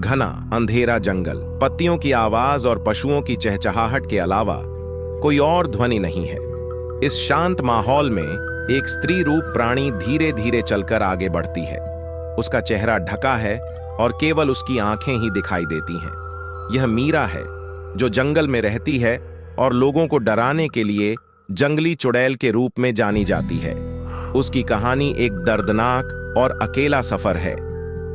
घना अंधेरा जंगल, पत्तियों की आवाज और पशुओं की चहचहाहट के अलावा कोई और ध्वनि नहीं है। इस शांत माहौल में एक स्त्री रूप प्राणी धीरे धीरे चलकर आगे बढ़ती है। उसका चेहरा ढका है और केवल उसकी आंखें ही दिखाई देती हैं। यह मीरा है, जो जंगल में रहती है और लोगों को डराने के लिए जंगली चुड़ैल के रूप में जानी जाती है। उसकी कहानी एक दर्दनाक और अकेला सफर है,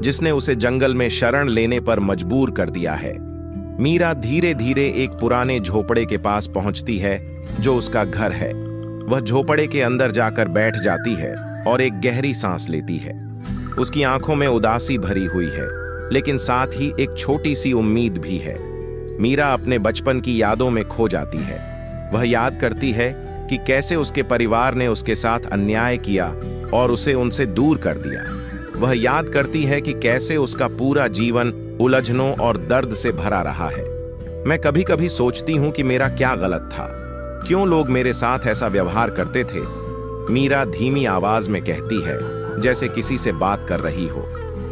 जिसने उसे जंगल में शरण लेने पर मजबूर कर दिया है। मीरा धीरे धीरे एक पुराने झोपड़े के पास पहुंचती है, जो उसका घर है। वह झोपड़े के अंदर जाकर बैठ जाती है और एक गहरी सांस लेती है। उसकी आंखों में उदासी भरी हुई है, लेकिन साथ ही एक छोटी सी उम्मीद भी है। मीरा अपने बचपन की यादों में खो जाती है। वह याद करती है कि कैसे उसके परिवार ने उसके साथ अन्याय किया और उसे उनसे दूर कर दिया। वह याद करती है कि कैसे उसका पूरा जीवन उलझनों और दर्द से भरा रहा है। मैं कभी कभी सोचती हूं कि मेरा क्या गलत था, क्यों लोग मेरे साथ ऐसा व्यवहार करते थे। मीरा धीमी आवाज में कहती है, जैसे किसी से बात कर रही हो।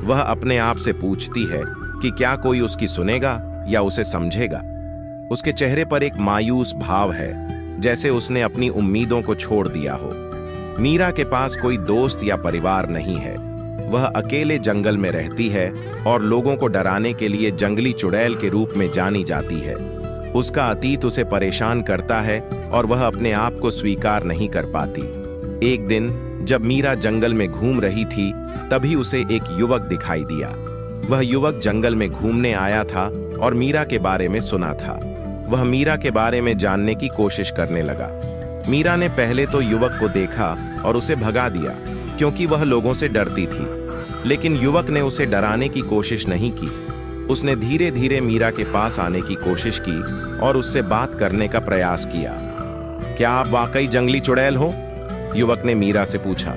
वह अपने आप से पूछती है कि क्या कोई उसकी सुनेगा या उसे समझेगा। उसके चेहरे पर एक मायूस भाव है, जैसे उसने अपनी उम्मीदों को छोड़ दिया हो। मीरा के पास कोई दोस्त या परिवार नहीं है। वह अकेले जंगल में रहती है और लोगों को डराने के लिए जंगली चुड़ैल के रूप में जानी जाती है। उसका अतीत उसे परेशान करता है और वह अपने आप को स्वीकार नहीं कर पाती। एक दिन जब मीरा जंगल में घूम रही थी, तभी उसे एक युवक दिखाई दिया। वह युवक जंगल में घूमने आया था और मीरा के बारे में सुना था। वह मीरा के बारे में जानने की कोशिश करने लगा। मीरा ने पहले तो युवक को देखा और उसे भगा दिया, क्योंकि वह लोगों से डरती थी। लेकिन युवक ने उसे डराने की कोशिश नहीं की। उसने धीरे धीरे मीरा के पास आने की कोशिश की और उससे बात करने का प्रयास किया। क्या आप वाकई जंगली चुड़ैल हो? युवक ने मीरा से पूछा।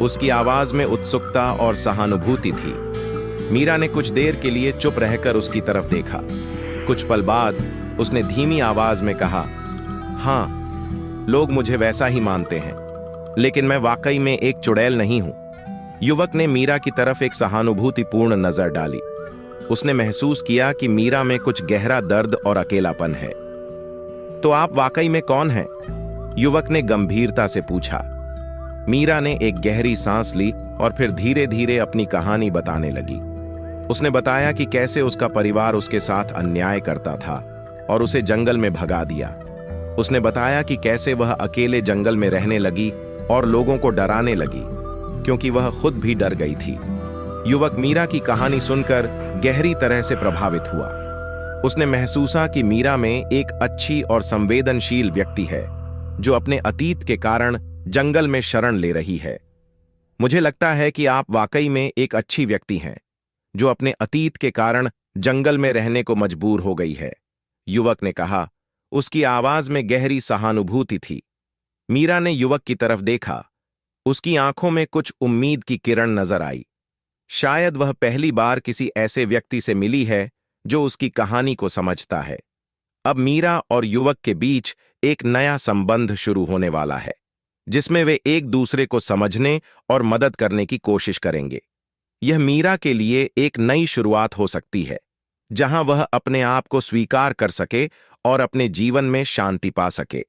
उसकी आवाज में उत्सुकता और सहानुभूति थी। मीरा ने कुछ देर के लिए चुप रहकर उसकी तरफ देखा। कुछ पल बाद उसने धीमी आवाज में कहा, हाँ, लोग मुझे वैसा ही मानते हैं, लेकिन मैं वाकई में एक चुड़ैल नहीं हूं। युवक ने मीरा की तरफ एक सहानुभूतिपूर्ण नजर डाली। उसने महसूस किया कि मीरा में कुछ गहरा दर्द और अकेलापन है। तो आप वाकई में कौन हैं? युवक ने गंभीरता से पूछा। मीरा ने एक गहरी सांस ली और फिर धीरे धीरे अपनी कहानी बताने लगी। उसने बताया कि कैसे उसका परिवार उसके साथ अन्याय करता था और उसे जंगल में भगा दिया। उसने बताया कि कैसे वह अकेले जंगल में रहने लगी और लोगों को डराने लगी, क्योंकि वह खुद भी डर गई थी। युवक मीरा की कहानी सुनकर गहरी तरह से प्रभावित हुआ। उसने महसूसा कि मीरा में एक अच्छी और संवेदनशील व्यक्ति है, जो अपने अतीत के कारण जंगल में शरण ले रही है। मुझे लगता है कि आप वाकई में एक अच्छी व्यक्ति हैं, जो अपने अतीत के कारण जंगल में रहने को मजबूर हो गई है, युवक ने कहा। उसकी आवाज में गहरी सहानुभूति थी। मीरा ने युवक की तरफ देखा। उसकी आंखों में कुछ उम्मीद की किरण नजर आई। शायद वह पहली बार किसी ऐसे व्यक्ति से मिली है जो उसकी कहानी को समझता है। अब मीरा और युवक के बीच एक नया संबंध शुरू होने वाला है, जिसमें वे एक दूसरे को समझने और मदद करने की कोशिश करेंगे। यह मीरा के लिए एक नई शुरुआत हो सकती है, जहां वह अपने आप को स्वीकार कर सके और अपने जीवन में शांति पा सके।